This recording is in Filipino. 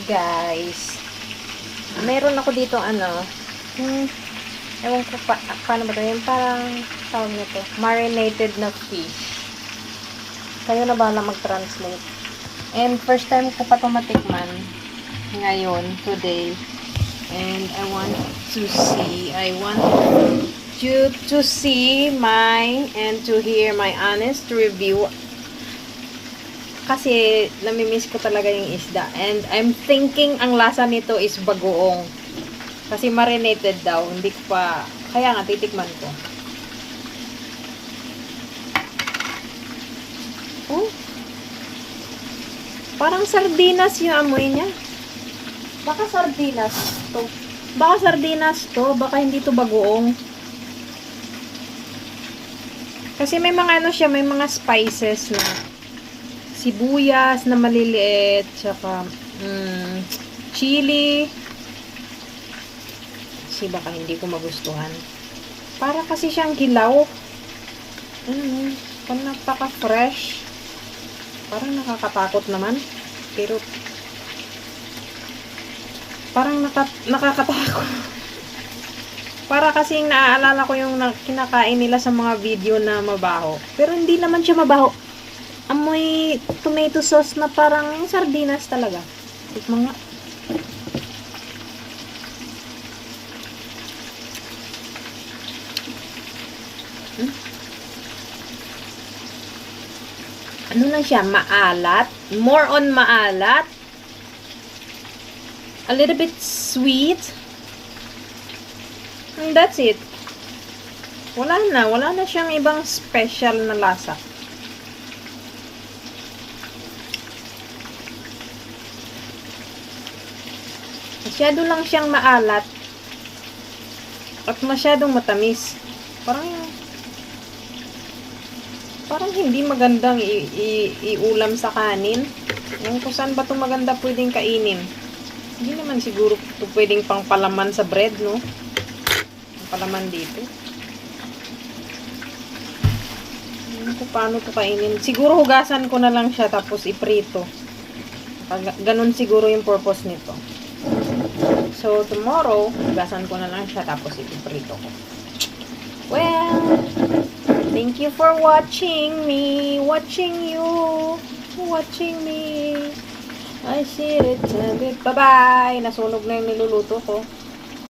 guys. Meron ako dito ewan ko paano ba ito, yung parang tawag nito, marinated na fish. Kayo na bahala mag-translate. And first time ko pa ito matikman ngayon, today. And I want you to see and to hear my honest review. Kasi namimiss ko talaga yung isda. And I'm thinking ang lasa nito is bagoong. Kasi marinated daw. Hindi ko pa, kaya nga titikman ko. Oh. Parang sardinas yung amoy niya. Baka sardinas to. Baka hindi to bagoong. Kasi may mga may mga spices na sibuyas na maliliit, tsaka chili. Kasi baka hindi ko magustuhan. Para kasi siyang hilaw. Napaka-fresh. Parang nakakatakot naman. Pero parang nakakatakot. Para kasing naaalala ko yung kinakain nila sa mga video na mabaho. Pero hindi naman siya mabaho. Amoy tomato sauce na parang sardinas talaga. Tikman nga. Ano lang siya? Maalat. More on maalat. A little bit sweet. And that's it. Wala na siyang ibang special na lasa. Masyado lang siyang maalat at masyadong matamis. Parang hindi magandang iulam sa kanin. Yung kung saan ba ito maganda pwedeng kainin. Hindi naman siguro ito pwedeng pang palaman sa bread, no? Palaman dito. Hindi ko paano ito kainin. Siguro hugasan ko na lang siya tapos iprito. Ganun siguro yung purpose nito. So, tomorrow, hugasan ko na lang siya tapos iprito ko. Well, thank you for watching me. Watching me. I see it a bit. Bye-bye! Nasunog na yung niluluto ko.